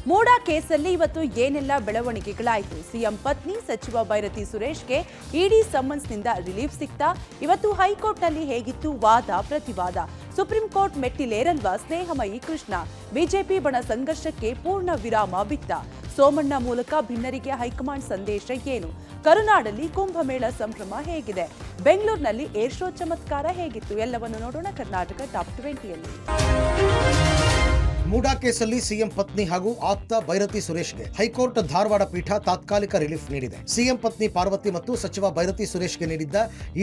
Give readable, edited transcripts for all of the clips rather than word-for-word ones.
ಮೂಡಾ ಕೇಸಲ್ಲಿ ಇವತ್ತು ಏನೆಲ್ಲ ಬೆಳವಣಿಗೆಗಳಾಯಿತು? ಸಿಎಂ ಪತ್ನಿ ಸಚಿವ ಬೈರತಿ ಸುರೇಶ್ಗೆ ಇಡಿ ಸಮನ್ಸ್ನಿಂದ ರಿಲೀಫ್ ಸಿಗ್ತಾ? ಇವತ್ತು ಹೈಕೋರ್ಟ್ನಲ್ಲಿ ಹೇಗಿತ್ತು ವಾದ ಪ್ರತಿವಾದ? ಸುಪ್ರೀಂ ಕೋರ್ಟ್ ಮೆಟ್ಟಿಲೇರಲ್ವಾ ಸ್ನೇಹಮಯಿ ಕೃಷ್ಣ? ಬಿಜೆಪಿ ಬಣ ಸಂಘರ್ಷಕ್ಕೆ ಪೂರ್ಣ ವಿರಾಮ ಬಿತ್ತ? ಸೋಮಣ್ಣ ಮೂಲಕ ಭಿನ್ನರಿಗೆ ಹೈಕಮಾಂಡ್ ಸಂದೇಶ ಏನು? ಕರುನಾಡಲ್ಲಿ ಕುಂಭಮೇಳ ಸಂಭ್ರಮ ಹೇಗಿದೆ? ಬೆಂಗಳೂರಿನಲ್ಲಿ ಏರ್ ಶೋ ಚಮತ್ಕಾರ ಹೇಗಿತ್ತು? ಎಲ್ಲವನ್ನು ನೋಡೋಣ ಕರ್ನಾಟಕ ಟಾಪ್ 20ಯಲ್ಲಿ. ಮೂಡಾ ಕೇಸಲ್ಲಿ ಸಿಎಂ ಪತ್ನಿ ಹಾಗೂ ಆಪ್ತ ಬೈರತಿ ಸುರೇಶ್ಗೆ ಹೈಕೋರ್ಟ್ ಧಾರವಾಡ ಪೀಠ ತಾತ್ಕಾಲಿಕ ರಿಲೀಫ್ ನೀಡಿದೆ. ಸಿಎಂ ಪತ್ನಿ ಪಾರ್ವತಿ ಮತ್ತು ಸಚಿವ ಬೈರತಿ ಸುರೇಶ್ಗೆ ನೀಡಿದ್ದ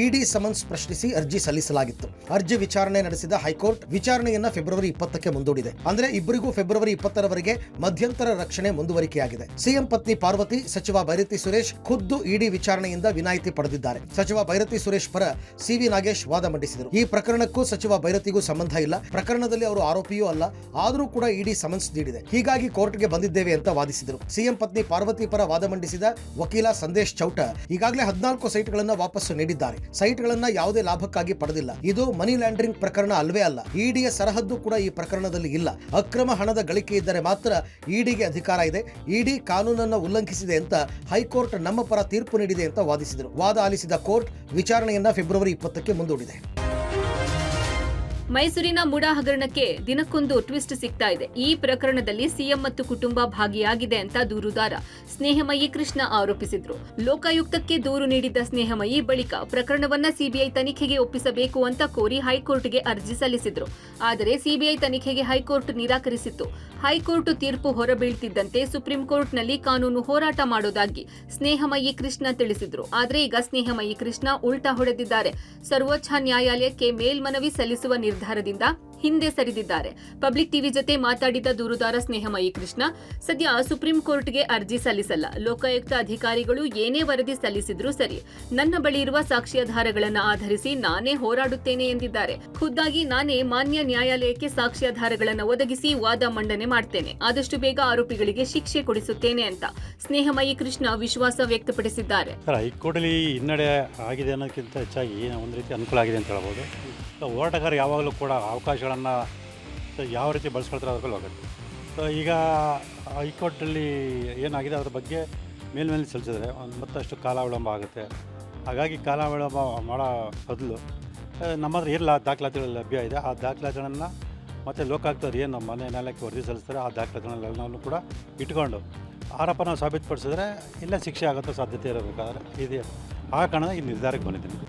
ಇಡಿ ಸಮನ್ಸ್ ಪ್ರಶ್ನಿಸಿ ಅರ್ಜಿ ಸಲ್ಲಿಸಲಾಗಿತ್ತು. ಅರ್ಜಿ ವಿಚಾರಣೆ ನಡೆಸಿದ ಹೈಕೋರ್ಟ್ ವಿಚಾರಣೆಯನ್ನ ಫೆಬ್ರವರಿ 20ಕ್ಕೆ ಮುಂದೂಡಿದೆ. ಅಂದ್ರೆ ಇಬ್ಬರಿಗೂ ಫೆಬ್ರವರಿ 20ರವರೆಗೆ ಮಧ್ಯಂತರ ರಕ್ಷಣೆ ಮುಂದುವರಿಕೆಯಾಗಿದೆ. ಸಿಎಂ ಪತ್ನಿ ಪಾರ್ವತಿ, ಸಚಿವ ಬೈರತಿ ಸುರೇಶ್ ಖುದ್ದು ಇಡಿ ವಿಚಾರಣೆಯಿಂದ ವಿನಾಯಿತಿ ಪಡೆದಿದ್ದಾರೆ. ಸಚಿವ ಬೈರತಿ ಸುರೇಶ್ ಪರ ಸಿವಿ ನಾಗೇಶ್ ವಾದ ಮಂಡಿಸಿದರು. ಈ ಪ್ರಕರಣಕ್ಕೂ ಸಚಿವ ಬೈರತಿಗೂ ಸಂಬಂಧ ಇಲ್ಲ, ಪ್ರಕರಣದಲ್ಲಿ ಅವರು ಆರೋಪಿಯೂ ಅಲ್ಲ, ಆದರೂ ಕೂಡ ಇಡಿ ಸಮನ್ಸ್ ನೀಡಿದೆ, ಹೀಗಾಗಿ ಕೋರ್ಟ್ಗೆ ಬಂದಿದ್ದೇವೆ ಅಂತ ವಾದಿಸಿದರು. ಸಿಎಂ ಪತ್ನಿ ಪಾರ್ವತಿ ಪರ ವಾದ ಮಂಡಿಸಿದ ವಕೀಲ ಸಂದೇಶ್ ಚೌಟ ಈಗಾಗಲೇ 14 ಸೈಟ್ಗಳನ್ನ ವಾಪಸ್ಸು ನೀಡಿದ್ದಾರೆ. ಸೈಟ್ಗಳನ್ನ ಯಾವುದೇ ಲಾಭಕ್ಕಾಗಿ ಪಡೆದಿಲ್ಲ. ಇದು ಮನಿ ಲ್ಯಾಂಡರಿಂಗ್ ಪ್ರಕರಣ ಅಲ್ವೇ ಅಲ್ಲ. ಇಡಿಯ ಸರಹದ್ದು ಕೂಡ ಈ ಪ್ರಕರಣದಲ್ಲಿ ಇಲ್ಲ. ಅಕ್ರಮ ಹಣದ ಗಳಿಕೆ ಇದ್ದರೆ ಮಾತ್ರ ಇಡಿಗೆ ಅಧಿಕಾರ ಇದೆ. ಇಡಿ ಕಾನೂನನ್ನು ಉಲ್ಲಂಘಿಸಿದೆ ಅಂತ ಹೈಕೋರ್ಟ್ ನಮ್ಮ ಪರ ತೀರ್ಪು ನೀಡಿದೆ ಅಂತ ವಾದಿಸಿದರು. ವಾದ ಆಲಿಸಿದ ಕೋರ್ಟ್ ವಿಚಾರಣೆಯನ್ನ ಫೆಬ್ರವರಿ 20ಕ್ಕೆ ಮುಂದೂಡಿದೆ. ಮೈಸೂರಿನ ಮೂಡಾ ಹಗರಣಕ್ಕೆ ದಿನಕ್ಕೊಂದು ಟ್ವಿಸ್ಟ್ ಸಿಗ್ತಾ ಇದೆ. ಈ ಪ್ರಕರಣದಲ್ಲಿ ಸಿಎಂ ಮತ್ತು ಕುಟುಂಬ ಭಾಗಿಯಾಗಿದೆ ಅಂತ ದೂರುದಾರ ಸ್ನೇಹಮಯಿ ಕೃಷ್ಣ ಆರೋಪಿಸಿದ್ರು. ಲೋಕಾಯುಕ್ತಕ್ಕೆ ದೂರು ನೀಡಿದ್ದ ಸ್ನೇಹಮಯಿ ಬಳಿಕ ಪ್ರಕರಣವನ್ನ ಸಿಬಿಐ ತನಿಖೆಗೆ ಒಪ್ಪಿಸಬೇಕು ಅಂತ ಕೋರಿ ಹೈಕೋರ್ಟ್ಗೆ ಅರ್ಜಿ ಸಲ್ಲಿಸಿದ್ರು. ಆದರೆ ಸಿಬಿಐ ತನಿಖೆಗೆ ಹೈಕೋರ್ಟ್ ನಿರಾಕರಿಸಿತ್ತು. ಹೈಕೋರ್ಟ್ ತೀರ್ಪು ಹೊರಬೀಳ್ತಿದ್ದಂತೆ ಸುಪ್ರೀಂ ಕೋರ್ಟ್ನಲ್ಲಿ ಕಾನೂನು ಹೋರಾಟ ಮಾಡೋದಾಗಿ ಸ್ನೇಹಮಯಿ ಕೃಷ್ಣ ತಿಳಿಸಿದ್ರು. ಆದ್ರೆ ಈಗ ಸ್ನೇಹಮಯಿ ಕೃಷ್ಣ ಉಲ್ಟಾ ಹೊಡೆದಿದ್ದಾರೆ. ಸರ್ವೋಚ್ಚ ನ್ಯಾಯಾಲಯಕ್ಕೆ ಮೇಲ್ಮನವಿ ಸಲ್ಲಿಸುವ ನಿರ್ಧಾರದಿಂದ ಹಿಂದೆ ಸರಿದಿದ್ದಾರೆ. ಪಬ್ಲಿಕ್ ಟಿವಿ ಜೊತೆ ಮಾತಾಡಿದ ದೂರುದಾರ ಸ್ನೇಹಮಯಿ ಕೃಷ್ಣ, ಸದ್ಯ ಸುಪ್ರೀಂ ಕೋರ್ಟ್ಗೆ ಅರ್ಜಿ ಸಲ್ಲಿಸಲ್ಲ. ಲೋಕಾಯುಕ್ತ ಅಧಿಕಾರಿಗಳು ಏನೇ ವರದಿ ಸಲ್ಲಿಸಿದ್ರೂ ಸರಿ, ನನ್ನ ಬಳಿ ಇರುವ ಸಾಕ್ಷ್ಯಾಧಾರಗಳನ್ನು ಆಧರಿಸಿ ನಾನೇ ಹೋರಾಡುತ್ತೇನೆ ಎಂದಿದ್ದಾರೆ. ಖುದ್ದಾಗಿ ನಾನೇ ಮಾನ್ಯ ನ್ಯಾಯಾಲಯಕ್ಕೆ ಸಾಕ್ಷ್ಯಾಧಾರಗಳನ್ನು ಒದಗಿಸಿ ವಾದ ಮಂಡನೆ ಮಾಡ್ತೇನೆ. ಆದಷ್ಟು ಬೇಗ ಆರೋಪಿಗಳಿಗೆ ಶಿಕ್ಷೆ ಕೊಡಿಸುತ್ತೇನೆ ಅಂತ ಸ್ನೇಹಮಯಿ ಕೃಷ್ಣ ವಿಶ್ವಾಸ ವ್ಯಕ್ತಪಡಿಸಿದ್ದಾರೆ. ಹೈಕೋರ್ಟಲ್ಲಿ ಹಿನ್ನಡೆ ಆಗಿದೆ ಅನ್ನೋದಕ್ಕಿಂತ ಹೆಚ್ಚಾಗಿ ಒಂದು ರೀತಿ ಅನುಕೂಲ ಆಗಿದೆ ಅಂತ ಹೇಳ್ಬೋದು. ಹೋರಾಟಗಾರ ಯಾವಾಗಲೂ ಕೂಡ ಅವಕಾಶಗಳನ್ನು ಯಾವ ರೀತಿ ಬಳಸ್ಕೊಳ್ತಾರೆ ಅದ್ರಲ್ಲಿ ಹೋಗುತ್ತೆ. ಸೊ ಈಗ ಹೈಕೋರ್ಟಲ್ಲಿ ಏನಾಗಿದೆ ಅದ್ರ ಬಗ್ಗೆ ಮೇಲ್ಮೇಲೆ ಸಲ್ಲಿಸಿದ್ರೆ ಮತ್ತಷ್ಟು ಕಾಲ ವಿಳಂಬ ಆಗುತ್ತೆ. ಹಾಗಾಗಿ ಕಾಲ ವಿಳಂಬ ಮಾಡೋ ಬದಲು ನಮ್ಮ ಹತ್ರ ಎಲ್ಲ ದಾಖಲಾತಿಗಳು ಲಭ್ಯ ಇದೆ. ಆ ದಾಖಲಾತಿಗಳನ್ನು ಮತ್ತು ಲೋಕಾಯುಕ್ತರು ಏನು ಮನೆ ನ್ಯಾಯಾಲಯಕ್ಕೆ ವರದಿ ಸಲ್ಲಿಸ್ತಾರೆ ಆ ದಾಖಲಾತಿಗಳನ್ನೆಲ್ಲನೂ ಕೂಡ ಇಟ್ಕೊಂಡು ಆರೋಪನ ಸಾಬೀತುಪಡಿಸಿದ್ರೆ ಇಲ್ಲ ಶಿಕ್ಷೆ ಆಗುತ್ತೋ ಸಾಧ್ಯತೆ ಇರಬೇಕಾದ್ರೆ ಇದೆ. ಆ ಕಾರಣ ಈ ನಿರ್ಧಾರಕ್ಕೆ ಬಂದಿದ್ದೀನಿ.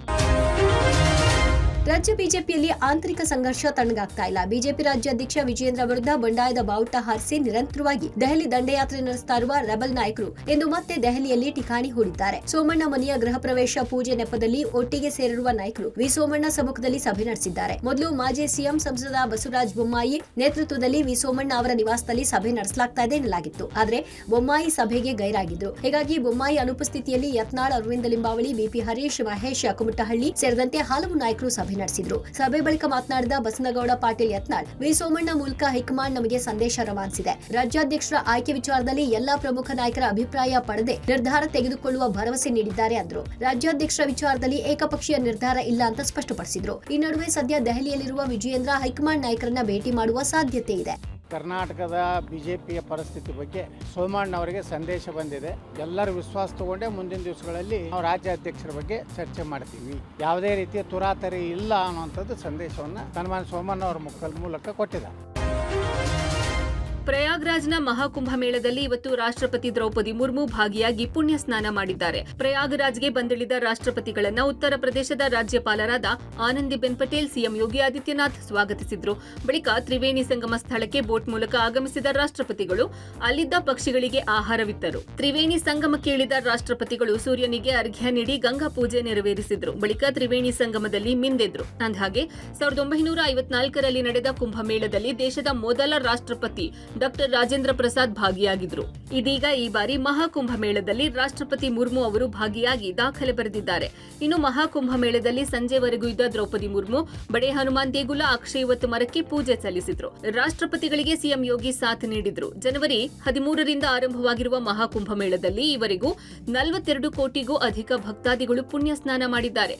ರಾಜ್ಯ ಬಿಜೆಪಿಯಲ್ಲಿ ಆಂತರಿಕ ಸಂಘರ್ಷ ತಣ್ಣಗಾಗ್ತಾ ಇಲ್ಲ. ಬಿಜೆಪಿ ರಾಜ್ಯಾಧ್ಯಕ್ಷ ವಿಜಯೇಂದ್ರ ವಿರುದ್ಧ ಬಂಡಾಯದ ಬಾವುಟ ಹಾರಿಸಿ ನಿರಂತರವಾಗಿ ದೆಹಲಿ ದಂಡಯಾತ್ರೆ ನಡೆಸ್ತಾ ಇರುವ ರೆಬಲ್ ನಾಯಕರು ಇಂದು ಮತ್ತೆ ದೆಹಲಿಯಲ್ಲಿ ಠಿಕಾಣಿ ಹೂಡಿದ್ದಾರೆ. ಸೋಮಣ್ಣ ಮನೆಯ ಗೃಹ ಪ್ರವೇಶ ಪೂಜೆ ನೆಪದಲ್ಲಿ ಒಟ್ಟಿಗೆ ಸೇರಿರುವ ನಾಯಕರು ವಿ ಸೋಮಣ್ಣ ಸಮ್ಮುಖದಲ್ಲಿ ಸಭೆ ನಡೆಸಿದ್ದಾರೆ. ಮೊದಲು ಮಾಜಿ ಸಿಎಂ ಸಂಸದ ಬಸವರಾಜ ಬೊಮ್ಮಾಯಿ ನೇತೃತ್ವದಲ್ಲಿ ವಿ ಸೋಮಣ್ಣ ಅವರ ನಿವಾಸದಲ್ಲಿ ಸಭೆ ನಡೆಸಲಾಗ್ತಾ ಇದೆ ಎನ್ನಲಾಗಿತ್ತು. ಆದರೆ ಬೊಮ್ಮಾಯಿ ಸಭೆಗೆ ಗೈರಾಗಿದ್ರು. ಹೀಗಾಗಿ ಬೊಮ್ಮಾಯಿ ಅನುಪಸ್ಥಿತಿಯಲ್ಲಿ ಯತ್ನಾಳ್, ಅರವಿಂದ ಲಿಂಬಾವಳಿ, ಬಿಪಿ ಹರೀಶ್, ಮಹೇಶ್ ಕುಮಟಹಳ್ಳಿ ಸೇರಿದಂತೆ ಹಲವು ನಾಯಕರು ಸಭೆ ನಡೆಸಿದ್ರು. ಸಭೆ ಬಳಿಕ ಮಾತನಾಡಿದ ಬಸನಗೌಡ ಪಾಟೀಲ್ ಯತ್ನಾಳ್, ವಿ ಸೋಮಣ್ಣ ಮೂಲಕ ಹೈಕಮಾಂಡ್ ನಮಗೆ ಸಂದೇಶ ರವಾನಿಸಿದೆ. ರಾಜ್ಯಾಧ್ಯಕ್ಷರ ಆಯ್ಕೆ ವಿಚಾರದಲ್ಲಿ ಎಲ್ಲಾ ಪ್ರಮುಖ ನಾಯಕರ ಅಭಿಪ್ರಾಯ ಪಡೆದೇ ನಿರ್ಧಾರ ತೆಗೆದುಕೊಳ್ಳುವ ಭರವಸೆ ನೀಡಿದ್ದಾರೆ ಅಂದ್ರು. ರಾಜ್ಯಾಧ್ಯಕ್ಷರ ವಿಚಾರದಲ್ಲಿ ಏಕಪಕ್ಷೀಯ ನಿರ್ಧಾರ ಇಲ್ಲ ಅಂತ ಸ್ಪಷ್ಟಪಡಿಸಿದ್ರು. ಈ ನಡುವೆ ಸದ್ಯ ದೆಹಲಿಯಲ್ಲಿರುವ ವಿಜಯೇಂದ್ರ ಹೈಕಮಾಂಡ್ ನಾಯಕರನ್ನ ಭೇಟಿ ಮಾಡುವ ಸಾಧ್ಯತೆ ಇದೆ. ಕರ್ನಾಟಕದ ಬಿಜೆಪಿಯ ಪರಿಸ್ಥಿತಿ ಬಗ್ಗೆ ಸೋಮಣ್ಣ ಅವರಿಗೆ ಸಂದೇಶ ಬಂದಿದೆ. ಎಲ್ಲರೂ ವಿಶ್ವಾಸ ತಗೊಂಡೆ ಮುಂದಿನ ದಿವಸಗಳಲ್ಲಿ ನಾವು ರಾಜ್ಯಾಧ್ಯಕ್ಷರ ಬಗ್ಗೆ ಚರ್ಚೆ ಮಾಡ್ತೀವಿ. ಯಾವುದೇ ರೀತಿಯ ತುರಾತರಿ ಇಲ್ಲ ಅನ್ನುವಂಥದ್ದು ಸಂದೇಶವನ್ನು ಸನ್ಮಾನ್ಯ ಸೋಮಣ್ಣ ಅವರ ಮೂಲಕ ಕೊಟ್ಟಿದ್ದಾರೆ. ಪ್ರಯಾಗ್ರಾಜ್ನ ಮಹಾಕುಂಭಮೇಳದಲ್ಲಿ ಇವತ್ತು ರಾಷ್ಟ್ರಪತಿ ದ್ರೌಪದಿ ಮುರ್ಮು ಭಾಗಿಯಾಗಿ ಪುಣ್ಯ ಸ್ನಾನ ಮಾಡಿದ್ದಾರೆ. ಪ್ರಯಾಗ್ರಾಜ್ಗೆ ಬಂದಿಳಿದ ರಾಷ್ಟ್ರಪತಿಗಳನ್ನ ಉತ್ತರ ಪ್ರದೇಶದ ರಾಜ್ಯಪಾಲರಾದ ಆನಂದಿಬೆನ್ ಪಟೇಲ್, ಸಿಎಂ ಯೋಗಿ ಆದಿತ್ಯನಾಥ್ ಸ್ವಾಗತಿಸಿದ್ರು. ಬಳಿಕ ತ್ರಿವೇಣಿ ಸಂಗಮ ಸ್ಥಳಕ್ಕೆ ಬೋಟ್ ಮೂಲಕ ಆಗಮಿಸಿದ ರಾಷ್ಟ್ರಪತಿಗಳು ಅಲ್ಲಿದ್ದ ಪಕ್ಷಿಗಳಿಗೆ ಆಹಾರವಿತ್ತರು. ತ್ರಿವೇಣಿ ಸಂಗಮಕ್ಕೆ ಇಳಿದ ರಾಷ್ಟ್ರಪತಿಗಳು ಸೂರ್ಯನಿಗೆ ಅರ್ಘ್ಯ ನೀಡಿ ಗಂಗಾ ಪೂಜೆ ನೆರವೇರಿಸಿದ್ರು. ಬಳಿಕ ತ್ರಿವೇಣಿ ಸಂಗಮದಲ್ಲಿ ಮಿಂದೆದ್ರು. ಅಂದಹಾಗೆ 1954ರಲ್ಲಿ ನಡೆದ ಕುಂಭಮೇಳದಲ್ಲಿ ದೇಶದ ಮೊದಲ ರಾಷ್ಟ್ರಪತಿ ಡಾಕ್ಟರ್ ರಾಜೇಂದ್ರ ಪ್ರಸಾದ್ ಭಾಗಿಯಾಗಿದ್ರು. ಇದೀಗ ಈ ಬಾರಿ ಮಹಾಕುಂಭಮೇಳದಲ್ಲಿ ರಾಷ್ಟ್ರಪತಿ ಮುರ್ಮು ಅವರು ಭಾಗಿಯಾಗಿ ದಾಖಲೆ ಬರೆದಿದ್ದಾರೆ. ಇನ್ನು ಮಹಾಕುಂಭಮೇಳದಲ್ಲಿ ಸಂಜೆವರೆಗೂ ಇದ್ದ ದ್ರೌಪದಿ ಮುರ್ಮು ಬಡೆ ಹನುಮಾನ್ ದೇಗುಲ ಅಕ್ಷಯವತ್ ಮರಕ್ಕೆ ಪೂಜೆ ಸಲ್ಲಿಸಿದ್ರು. ರಾಷ್ಟ್ರಪತಿಗಳಿಗೆ ಸಿಎಂ ಯೋಗಿ ಸಾಥ್ ನೀಡಿದ್ರು. ಜನವರಿ 13ರಿಂದ ಆರಂಭವಾಗಿರುವ ಮಹಾಕುಂಭಮೇಳದಲ್ಲಿ ಈವರೆಗೂ 42 ಕೋಟಿಗೂ ಅಧಿಕ ಭಕ್ತಾದಿಗಳು ಪುಣ್ಯ ಸ್ನಾನ ಮಾಡಿದ್ದಾರೆ.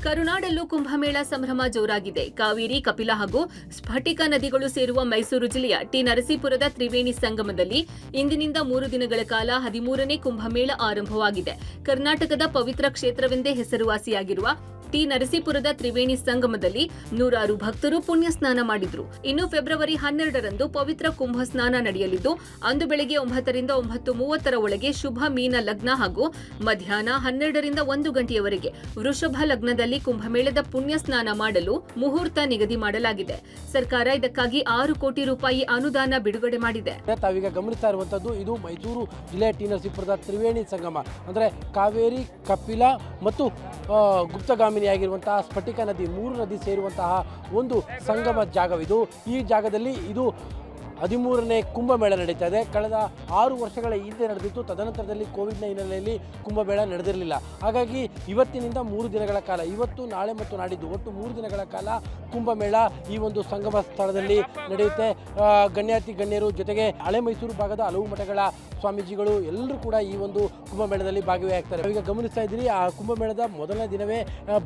ಕರುನಾಡಲ್ಲೂ ಕುಂಭಮೇಳ ಸಂಭ್ರಮ ಜೋರಾಗಿದೆ. ಕಾವೇರಿ, ಕಪಿಲ ಹಾಗೂ ಸ್ಫಟಿಕ ನದಿಗಳು ಸೇರುವ ಮೈಸೂರು ಜಿಲ್ಲೆಯ ಟಿ ನರಸೀಪುರದ ತ್ರಿವೇಣಿ ಸಂಗಮದಲ್ಲಿ ಇಂದಿನಿಂದ 3 ದಿನಗಳ ಕಾಲ 13ನೇ ಕುಂಭಮೇಳ ಆರಂಭವಾಗಿದೆ. ಕರ್ನಾಟಕದ ಪವಿತ್ರ ಕ್ಷೇತ್ರವೆಂದೇ ಹೆಸರುವಾಸಿಯಾಗಿರುವ ಟಿ ನರಸೀಪುರದ ತ್ರಿವೇಣಿ ಸಂಗಮದಲ್ಲಿ ನೂರಾರು ಭಕ್ತರು ಪುಣ್ಯ ಸ್ನಾನ ಮಾಡಿದ್ರು. ಇನ್ನು ಫೆಬ್ರವರಿ 12ರಂದು ಪವಿತ್ರ ಕುಂಭ ಸ್ನಾನ ನಡೆಯಲಿದ್ದು, ಅಂದು ಬೆಳಗ್ಗೆ 9 ರಿಂದ 9:30 ಒಳಗೆ ಶುಭ ಮೀನ ಲಗ್ನ ಹಾಗೂ ಮಧ್ಯಾಹ್ನ 12 ರಿಂದ 1 ಗಂಟೆಯವರೆಗೆ ವೃಷಭ ಲಗ್ನದಲ್ಲಿ ಕುಂಭಮೇಳದ ಪುಣ್ಯ ಸ್ನಾನ ಮಾಡಲು ಮುಹೂರ್ತ ನಿಗದಿ ಮಾಡಲಾಗಿದೆ. ಸರ್ಕಾರ ಇದಕ್ಕಾಗಿ 6 ಕೋಟಿ ರೂಪಾಯಿ ಅನುದಾನ ಬಿಡುಗಡೆ ಮಾಡಿದೆ. ತಾವೀಗ ಗಮನಿಸ್ತಾ ಇರುವಂತದ್ದು ಇದು ಮೈಸೂರು ಜಿಲ್ಲೆಯ ಟಿ ನರಸೀಪುರದ ತ್ರಿವೇಣಿ ಸಂಗಮ, ಅಂದ್ರೆ ಕಾವೇರಿ, ಕಪಿಲ ಮತ್ತು ಗುಪ್ತಗಾಮಿನಿಯಾಗಿರುವಂತಹ ಸ್ಫಟಿಕ ನದಿ, 3 ನದಿ ಸೇರುವಂತಹ ಒಂದು ಸಂಗಮ ಜಾಗವಿದು. ಈ ಜಾಗದಲ್ಲಿ ಇದು 13ನೇ ಕುಂಭಮೇಳ ನಡೀತಾ ಇದೆ. ಕಳೆದ 6 ವರ್ಷಗಳ ಹಿಂದೆ ನಡೆದಿತ್ತು. ತದನಂತರದಲ್ಲಿ ಕೋವಿಡ್ನ ಹಿನ್ನೆಲೆಯಲ್ಲಿ ಕುಂಭಮೇಳ ನಡೆದಿರಲಿಲ್ಲ. ಹಾಗಾಗಿ ಇವತ್ತಿನಿಂದ 3 ದಿನಗಳ ಕಾಲ, ಇವತ್ತು, ನಾಳೆ ಮತ್ತು ನಾಡಿದ್ದು ಒಟ್ಟು 3 ದಿನಗಳ ಕಾಲ ಕುಂಭಮೇಳ ಈ ಒಂದು ಸಂಗಮ ಸ್ಥಳದಲ್ಲಿ ನಡೆಯುತ್ತೆ. ಗಣ್ಯಾತಿ ಗಣ್ಯರು ಜೊತೆಗೆ ಹಳೆ ಮೈಸೂರು ಭಾಗದ ಹಲವು ಮಠಗಳ ಸ್ವಾಮೀಜಿಗಳು ಎಲ್ಲರೂ ಕೂಡ ಈ ಒಂದು ಕುಂಭಮೇಳದಲ್ಲಿ ಭಾಗಿಯಾಗ್ತಾರೆ. ಈಗ ಗಮನಿಸ್ತಾ ಇದ್ದೀರಿ, ಆ ಕುಂಭಮೇಳದ ಮೊದಲನೇ ದಿನವೇ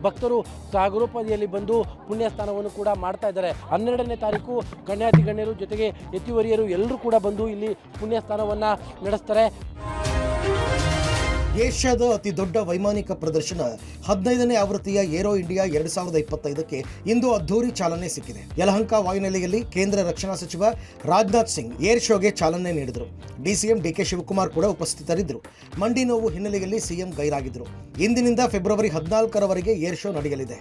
ಭಕ್ತರು ಸಾಗರೋಪಾದಿಯಲ್ಲಿ ಬಂದು ಪುಣ್ಯ ಸ್ನಾನವನ್ನು ಕೂಡ ಮಾಡ್ತಾ ಇದ್ದಾರೆ. 12ನೇ ತಾರೀಕು ಗಣ್ಯಾತಿ ಗಣ್ಯರು ಜೊತೆಗೆ ಯತಿವರಿಯರು ಎಲ್ಲರೂ ಕೂಡ ಬಂದು ಇಲ್ಲಿ ಪುಣ್ಯ ಸ್ನಾನವನ್ನು ನಡೆಸ್ತಾರೆ. ಏಷ್ಯಾದ ಅತಿ ದೊಡ್ಡ ವೈಮಾನಿಕ ಪ್ರದರ್ಶನ 15ನೇ ಆವೃತ್ತಿಯ ಏರೋ ಇಂಡಿಯಾ 2025ಕ್ಕೆ ಇಂದು ಅದ್ಧೂರಿ ಚಾಲನೆ ಸಿಕ್ಕಿದೆ. ಯಲಹಂಕ ವಾಯುನೆಲೆಯಲ್ಲಿ ಕೇಂದ್ರ ರಕ್ಷಣಾ ಸಚಿವ ರಾಜನಾಥ್ ಸಿಂಗ್ ಏರ್ ಶೋಗೆ ಚಾಲನೆ ನೀಡಿದರು. ಡಿಸಿಎಂ ಡಿಕೆ ಶಿವಕುಮಾರ್ ಕೂಡ ಉಪಸ್ಥಿತರಿದ್ದರು. ಮಂಡಿ ನೋವು ಹಿನ್ನೆಲೆಯಲ್ಲಿ ಸಿಎಂ ಗೈರಾಗಿದ್ದರು. ಇಂದಿನಿಂದ ಫೆಬ್ರವರಿ 14ರವರೆಗೆ ಏರ್ ಶೋ ನಡೆಯಲಿದೆ.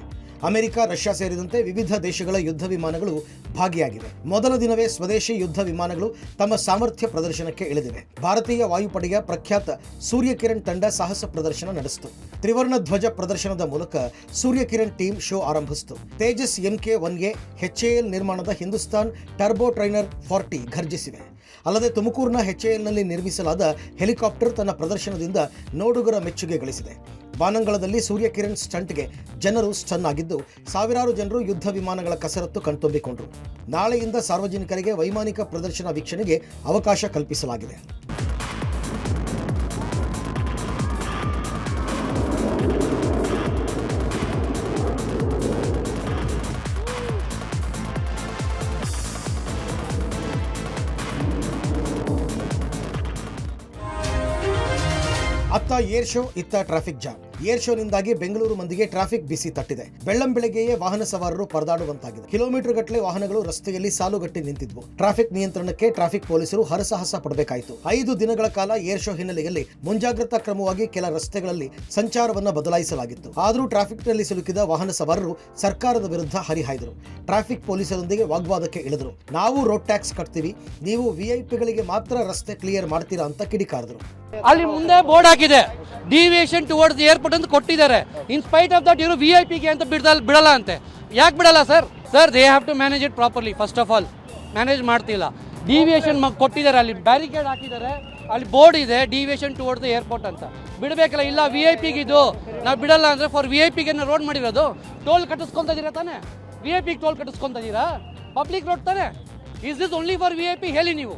ಅಮೆರಿಕ, ರಷ್ಯಾ ಸೇರಿದಂತೆ ವಿವಿಧ ದೇಶಗಳ ಯುದ್ಧ ವಿಮಾನಗಳು ಭಾಗಿಯಾಗಿವೆ. ಮೊದಲ ದಿನವೇ ಸ್ವದೇಶಿ ಯುದ್ಧ ವಿಮಾನಗಳು ತಮ್ಮ ಸಾಮರ್ಥ್ಯ ಪ್ರದರ್ಶನಕ್ಕೆ ಇಳಿದಿವೆ. ಭಾರತೀಯ ವಾಯುಪಡೆಯ ಪ್ರಖ್ಯಾತ ಸೂರ್ಯಕಿರಣ್ ತಂಡ ಸಾಹಸ ಪ್ರದರ್ಶನ ನಡೆಸಿತು. ತ್ರಿವರ್ಣ ಧ್ವಜ ಪ್ರದರ್ಶನದ ಮೂಲಕ ಸೂರ್ಯಕಿರಣ್ ಟೀಮ್ ಶೋ ಆರಂಭಿಸಿತು. ತೇಜಸ್ MK-1A HAL ನಿರ್ಮಾಣದ ಹಿಂದೂಸ್ತಾನ್ ಟರ್ಬೋ ಟ್ರೈನರ್ 40 ಘರ್ಜಿಸಿವೆ. ಅಲ್ಲದೆ ತುಮಕೂರಿನ HALನಲ್ಲಿ ನಿರ್ಮಿಸಲಾದ ಹೆಲಿಕಾಪ್ಟರ್ ತನ್ನ ಪ್ರದರ್ಶನದಿಂದ ನೋಡುಗರ ಮೆಚ್ಚುಗೆ ಗಳಿಸಿದೆ. ಬಾನಂಗಳದಲ್ಲಿ ಸೂರ್ಯಕಿರಣ್ ಸ್ಟಂಟ್ಗೆ ಜನರು ಸ್ಟನ್ ಆಗಿದ್ದು, ಸಾವಿರಾರು ಜನರು ಯುದ್ಧ ವಿಮಾನಗಳ ಕಸರತ್ತು ಕಣ್ತುಂಬಿಕೊಂಡರು. ನಾಳೆಯಿಂದ ಸಾರ್ವಜನಿಕರಿಗೆ ವೈಮಾನಿಕ ಪ್ರದರ್ಶನ ವೀಕ್ಷಣೆಗೆ ಅವಕಾಶ ಕಲ್ಪಿಸಲಾಗಿದೆ. ಅತ್ತ ಏರ್ ಶೋ, ಇತ್ತ ಟ್ರಾಫಿಕ್ ಜಾಮ್. ಏರ್ ಶೋನಿಂದಾಗಿ ಬೆಂಗಳೂರು ಮಂದಿಗೆ ಟ್ರಾಫಿಕ್ ಬಿಸಿ ತಟ್ಟಿದೆ. ಬೆಳ್ಳಂಬೆಳಗ್ಗೆಯೇ ವಾಹನ ಸವಾರರು ಪರದಾಡುವಂತಾಗಿದೆ. ಕಿಲೋಮೀಟರ್ ಗಟ್ಟಲೆ ವಾಹನಗಳು ರಸ್ತೆಯಲ್ಲಿ ಸಾಲುಗಟ್ಟಿ ನಿಂತಿದ್ವು. ಟ್ರಾಫಿಕ್ ನಿಯಂತ್ರಣಕ್ಕೆ ಟ್ರಾಫಿಕ್ ಪೊಲೀಸರು ಹರಸಾಹಸ ಪಡಬೇಕಾಯಿತು. 5 ದಿನಗಳ ಕಾಲ ಏರ್ ಶೋ ಹಿನ್ನೆಲೆಯಲ್ಲಿ ಮುಂಜಾಗ್ರತಾ ಕ್ರಮವಾಗಿ ಕೆಲ ರಸ್ತೆಗಳಲ್ಲಿ ಸಂಚಾರವನ್ನು ಬದಲಾಯಿಸಲಾಗಿತ್ತು. ಆದರೂ ಟ್ರಾಫಿಕ್ನಲ್ಲಿ ಸಿಲುಕಿದ ವಾಹನ ಸವಾರರು ಸರ್ಕಾರದ ವಿರುದ್ಧ ಹರಿಹಾಯ್ದರು. ಟ್ರಾಫಿಕ್ ಪೊಲೀಸರೊಂದಿಗೆ ವಾಗ್ವಾದಕ್ಕೆ ಇಳಿದರು. ನಾವು ರೋಡ್ ಟ್ಯಾಕ್ಸ್ ಕಟ್ತೀವಿ, ನೀವು ವಿಐಪಿಗಳಿಗೆ ಮಾತ್ರ ರಸ್ತೆ ಕ್ಲಿಯರ್ ಮಾಡ್ತೀರಾ ಅಂತ ಕಿಡಿಕಾರಿದ್ರು. ಅಲ್ಲಿ ಮುಂದೆ ಬೋರ್ಡ್ ಹಾಕಿದೆ, ಡಿವಿಯೇಷನ್ ಟುವರ್ಡ್ಸ್ ಏರ್ಪೋರ್ಟ್ ಅಂತ ಕೊಟ್ಟಿದ್ದಾರೆ. ಇನ್ ಸ್ಪೈಟ್ ಆಫ್ ದಟ್ ಇವರು ವಿಐಪಿಗೆ ಅಂತ ಬಿಡಲ್ಲ ಅಂತೆ. ಯಾಕೆ ಬಿಡಲ್ಲ sir? They have to manage it properly. First of all manage ಮಾಡ್ತಿಲ್ಲ. ಡಿವಿಯೇಷನ್ ಕೊಟ್ಟಿದ್ದಾರೆ, ಅಲ್ಲಿ ಬ್ಯಾರಿಕೇಡ್ ಹಾಕಿದ್ದಾರೆ, ಅಲ್ಲಿ ಬೋರ್ಡ್ ಇದೆ ಡಿವಿಯೇಷನ್ ಟುವರ್ಡ್ಸ್ ಏರ್ಪೋರ್ಟ್ ಅಂತ. ಬಿಡಬೇಕಲ್ಲ. ಇಲ್ಲ ವಿಐಪಿಗೆ ಇದು ನಾವು ಬಿಡಲ್ಲ ಅಂದರೆ ಫಾರ್ ವಿಐಪಿಗೆ ರೋಡ್ ಮಾಡಿರೋದು. ಟೋಲ್ ಕಟ್ಟಿಸ್ಕೊಂತ ಇದೀರಾ ತಾನೆ? ವಿಐಪಿಗೆ ಟೋಲ್ ಕಟ್ಟಿಸ್ಕೊಂತ ಇದೀರಾ? ಪಬ್ಲಿಕ್ ರೋಡ್ ತಾನೆ. Is this only for VIP? ಹೇಳಿ ನೀವು.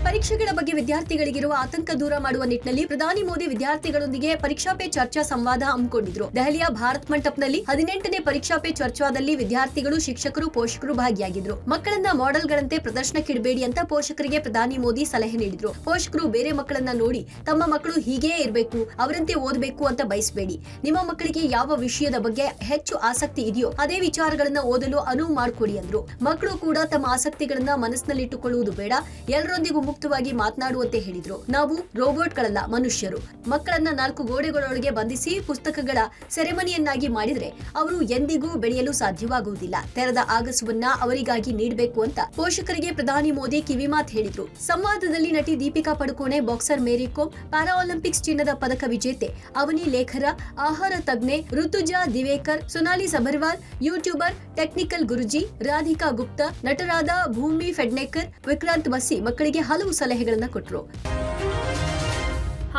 ಪರೀಕ್ಷೆಗಳ ಬಗ್ಗೆ ವಿದ್ಯಾರ್ಥಿಗಳಿಗಿರುವ ಆತಂಕ ದೂರ ಮಾಡುವ ನಿಟ್ಟಿನಲ್ಲಿ ಪ್ರಧಾನಿ ಮೋದಿ ವಿದ್ಯಾರ್ಥಿಗಳೊಂದಿಗೆ ಪರೀಕ್ಷಾ ಪೇ ಚರ್ಚಾ ಸಂವಾದ ಹಮ್ಮಿಕೊಂಡಿದ್ರು. ದೆಹಲಿಯ ಭಾರತ್ ಮಂಟಪನಲ್ಲಿ 18ನೇ ಪರೀಕ್ಷಾ ಪೇ ಚರ್ಚಾದಲ್ಲಿ ವಿದ್ಯಾರ್ಥಿಗಳು, ಶಿಕ್ಷಕರು, ಪೋಷಕರು ಭಾಗಿಯಾಗಿದ್ರು. ಮಕ್ಕಳನ್ನ ಮಾಡೆಲ್ಗಳಂತೆ ಪ್ರದರ್ಶನಕ್ಕಿಡಬೇಡಿ ಅಂತ ಪೋಷಕರಿಗೆ ಪ್ರಧಾನಿ ಮೋದಿ ಸಲಹೆ ನೀಡಿದ್ರು. ಪೋಷಕರು ಬೇರೆ ಮಕ್ಕಳನ್ನ ನೋಡಿ ತಮ್ಮ ಮಕ್ಕಳು ಹೀಗೇ ಇರಬೇಕು, ಅವರಂತೆ ಓದಬೇಕು ಅಂತ ಬಯಸಬೇಡಿ. ನಿಮ್ಮ ಮಕ್ಕಳಿಗೆ ಯಾವ ವಿಷಯದ ಬಗ್ಗೆ ಹೆಚ್ಚು ಆಸಕ್ತಿ ಇದೆಯೋ ಅದೇ ವಿಚಾರಗಳನ್ನ ಓದಲು ಅನುವು ಮಾಡಿಕೊಡಿ ಅಂದ್ರು. ಮಕ್ಕಳು ಕೂಡ ತಮ್ಮ ಆಸಕ್ತಿಗಳನ್ನ ಮನಸ್ಸಿನಲ್ಲಿಟ್ಟುಕೊಳ್ಳುವುದು ಬೇಡ, ಎಲ್ಲರೊಂದಿಗೂ ಮುಕ್ತವಾಗಿ ಮಾತನಾಡುವಂತೆ ಹೇಳಿದ್ರು. ನಾವು ರೋಬೋಟ್ಗಳಲ್ಲ, ಮನುಷ್ಯರು. ಮಕ್ಕಳನ್ನ 4 ಗೋಡೆಗಳೊಳಗೆ ಬಂಧಿಸಿ ಪುಸ್ತಕಗಳ ಸೆರೆಮನಿಯನ್ನಾಗಿ ಮಾಡಿದ್ರೆ ಅವರು ಎಂದಿಗೂ ಬೆಳೆಯಲು ಸಾಧ್ಯವಾಗುವುದಿಲ್ಲ. ತೆರೆದ ಆಗಸವನ್ನ ಅವರಿಗಾಗಿ ನೀಡಬೇಕು ಅಂತ ಪೋಷಕರಿಗೆ ಪ್ರಧಾನಿ ಮೋದಿ ಕಿವಿಮಾತ್ ಹೇಳಿದ್ರು. ಸಂವಾದದಲ್ಲಿ ನಟಿ ದೀಪಿಕಾ ಪಡುಕೋಣೆ, ಬಾಕ್ಸರ್ ಮೇರಿ ಕೋಮ್, ಪ್ಯಾರಾ ಒಲಿಂಪಿಕ್ಸ್ ಚಿನ್ನದ ಪದಕ ವಿಜೇತೆ ಅವನಿ ಲೇಖರ, ಆಹಾರ ತಜ್ಞೆ ಋತುಜಾ ದಿವೇಕರ್, ಸೊನಾಲಿ ಸಬರ್ವಾಲ್, ಯೂಟ್ಯೂಬರ್ ಟೆಕ್ನಿಕಲ್ ಗುರುಜಿ, ರಾಧಿಕಾ ಗುಪ್ತಾ, ನಟರಾದ ಭೂಮಿ ಫೆಡ್ನೇಕರ್, ವಿಕ್ರಾಂತ್ ಮಸ್ಸಿ ಮಕ್ಕಳಿಗೆ ಹಲವು ಸಲಹೆಗಳನ್ನ ಕೊಟ್ಟರು.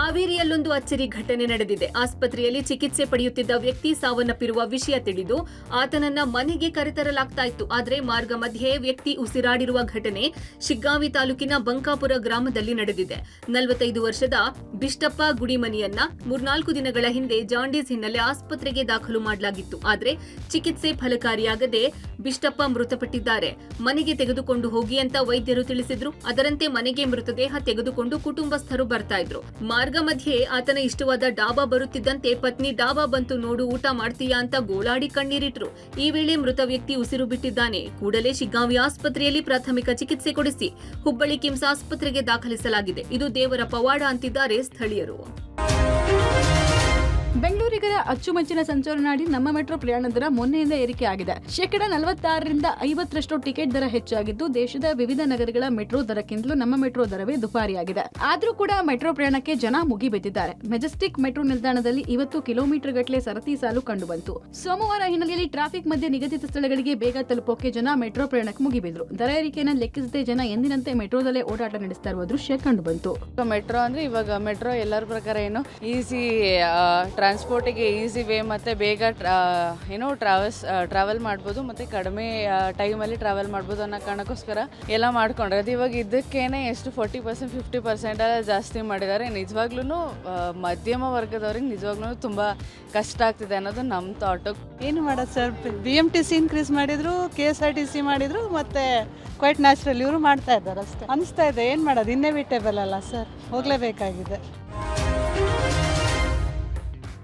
ಹಾವೇರಿಯಲ್ಲೊಂದು ಅಚ್ಚರಿ ಘಟನೆ ನಡೆದಿದೆ. ಆಸ್ಪತ್ರೆಯಲ್ಲಿ ಚಿಕಿತ್ಸೆ ಪಡೆಯುತ್ತಿದ್ದ ವ್ಯಕ್ತಿ ಸಾವನ್ನಪ್ಪಿರುವ ವಿಷಯ ತಿಳಿದು ಆತನನ್ನ ಮನೆಗೆ ಕರೆತರಲಾಗ್ತಾ ಇತ್ತು. ಆದರೆ ಮಾರ್ಗ ಮಧ್ಯೆ ವ್ಯಕ್ತಿ ಉಸಿರಾಡಿರುವ ಘಟನೆ ಶಿಗ್ಗಾಂವಿ ತಾಲೂಕಿನ ಬಂಕಾಪುರ ಗ್ರಾಮದಲ್ಲಿ ನಡೆದಿದೆ. 45 ವರ್ಷದ ಬಿಷ್ಟಪ್ಪ ಗುಡಿಮನಿಯನ್ನ 3-4 ದಿನಗಳ ಹಿಂದೆ ಜಾಂಡೀಸ್ ಹಿನ್ನೆಲೆ ಆಸ್ಪತ್ರೆಗೆ ದಾಖಲು ಮಾಡಲಾಗಿತ್ತು. ಆದರೆ ಚಿಕಿತ್ಸೆ ಫಲಕಾರಿಯಾಗದೆ ಬಿಷ್ಟಪ್ಪ ಮೃತಪಟ್ಟಿದ್ದಾರೆ. ಮನೆಗೆ ತೆಗೆದುಕೊಂಡು ಹೋಗಿ ಅಂತ ವೈದ್ಯರು ತಿಳಿಸಿದ್ರು. ಅದರಂತೆ ಮನೆಗೆ ಮೃತದೇಹ ತೆಗೆದುಕೊಂಡು ಕುಟುಂಬಸ್ಥರು ಬರ್ತಾ ಇದ್ರು. ಮಾರ್ಗ ಮಧ್ಯೆ ಆತನ ಇಷ್ಟವಾದ ಡಾಬಾ ಬರುತ್ತಿದ್ದಂತೆ ಪತ್ನಿ ಡಾಬಾ ಬಂತು ನೋಡು, ಊಟ ಮಾಡ್ತೀಯಾ ಅಂತ ಗೋಳಾಡಿ ಕಣ್ಣೀರಿಟ್ರು. ಈ ವೇಳೆ ಮೃತ ವ್ಯಕ್ತಿ ಉಸಿರು ಬಿಟ್ಟಿದ್ದಾನೆ. ಕೂಡಲೇ ಶಿಗ್ಗಾಂವಿ ಆಸ್ಪತ್ರೆಯಲ್ಲಿ ಪ್ರಾಥಮಿಕ ಚಿಕಿತ್ಸೆ ಕೊಡಿಸಿ ಹುಬ್ಬಳ್ಳಿ ಕಿಮ್ಸ್ ಆಸ್ಪತ್ರೆಗೆ ದಾಖಲಿಸಲಾಗಿದೆ. ಇದು ದೇವರ ಪವಾಡ ಅಂತಿದ್ದಾರೆ ಸ್ಥಳೀಯರು. ಬೆಂಗಳೂರಿಗರ ಅಚ್ಚುಮೆಚ್ಚಿನ ಸಂಚಾರನಾಡಿ ನಮ್ಮ ಮೆಟ್ರೋ ಪ್ರಯಾಣ ದರ ಮೊನ್ನೆಯಿಂದ ಏರಿಕೆ ಆಗಿದೆ. 46% 50% ಟಿಕೆಟ್ ದರ ಹೆಚ್ಚಾಗಿದ್ದು, ದೇಶದ ವಿವಿಧ ನಗರಗಳ ಮೆಟ್ರೋ ದರಕ್ಕಿಂತಲೂ ನಮ್ಮ ಮೆಟ್ರೋ ದರವೇ ದುಬಾರಿಯಾಗಿದೆ. ಆದ್ರೂ ಕೂಡ ಮೆಟ್ರೋ ಪ್ರಯಾಣಕ್ಕೆ ಜನ ಮುಗಿಬಿದ್ದಿದ್ದಾರೆ. ಮೆಜೆಸ್ಟಿಕ್ ಮೆಟ್ರೋ ನಿಲ್ದಾಣದಲ್ಲಿ ಇವತ್ತು ಕಿಲೋಮೀಟರ್ ಗಟ್ಟಲೆ ಸರತಿ ಸಾಲು ಕಂಡುಬಂತು. ಸೋಮವಾರ ಹಿನ್ನೆಲೆಯಲ್ಲಿ ಟ್ರಾಫಿಕ್ ಮಧ್ಯೆ ನಿಗದಿತ ಸ್ಥಳಗಳಿಗೆ ಬೇಗ ತಲುಪೋಕೆ ಜನ ಮೆಟ್ರೋ ಪ್ರಯಾಣಕ್ಕೆ ಮುಗಿಬಿದ್ರು. ದರ ಏರಿಕೆಯನ್ನು ಲೆಕ್ಕಿಸದೆ ಜನ ಎಂದಿನಂತೆ ಮೆಟ್ರೋದಲ್ಲೇ ಓಡಾಟ ನಡೆಸ್ತಾ ಇರುವ ದೃಶ್ಯ ಕಂಡುಬಂತು. ಮೆಟ್ರೋ ಅಂದ್ರೆ ಇವಾಗ ಮೆಟ್ರೋ ಎಲ್ಲರ ಪ್ರಕಾರ ಏನು ಈಸಿ ಟ್ರಾನ್ಸ್ಪೋರ್ಟಿಗೆ ಈಸಿ ವೇ ಮತ್ತು ಬೇಗ ಟ್ರಾವೆಲ್ ಮಾಡ್ಬೋದು ಮತ್ತು ಕಡಿಮೆ ಟೈಮಲ್ಲಿ ಟ್ರಾವೆಲ್ ಮಾಡ್ಬೋದು ಅನ್ನೋ ಕಾರಣಕ್ಕೋಸ್ಕರ ಎಲ್ಲ ಮಾಡ್ಕೊಂಡ್ರೆ ಅದು ಇವಾಗ ಇದಕ್ಕೇನೆ ಎಷ್ಟು 40% 50% ಜಾಸ್ತಿ ಮಾಡಿದ್ದಾರೆ. ನಿಜವಾಗ್ಲೂ ಮಧ್ಯಮ ವರ್ಗದವ್ರಿಗೆ ನಿಜವಾಗ್ಲೂ ತುಂಬ ಕಷ್ಟ ಆಗ್ತಿದೆ ಅನ್ನೋದು ನಮ್ಮ ಥಾಟು. ಏನು ಮಾಡೋದು ಸರ್, BMTC ಇನ್ಕ್ರೀಸ್ ಮಾಡಿದ್ರು, KSRTC ಮಾಡಿದ್ರು, ಮತ್ತು ಕ್ವೈಟ್ ನ್ಯಾಚುರಲ್ ಇವರು ಮಾಡ್ತಾ ಇದ್ದಾರೆ ಅಷ್ಟೇ. ಅನಿಸ್ತಾ ಇದೆ ಏನು ಮಾಡೋದು, ಇನ್ನೆವಿಟೇಬಲ್ ಅಲ್ಲ ಸರ್, ಹೋಗಲೇಬೇಕಾಗಿದೆ.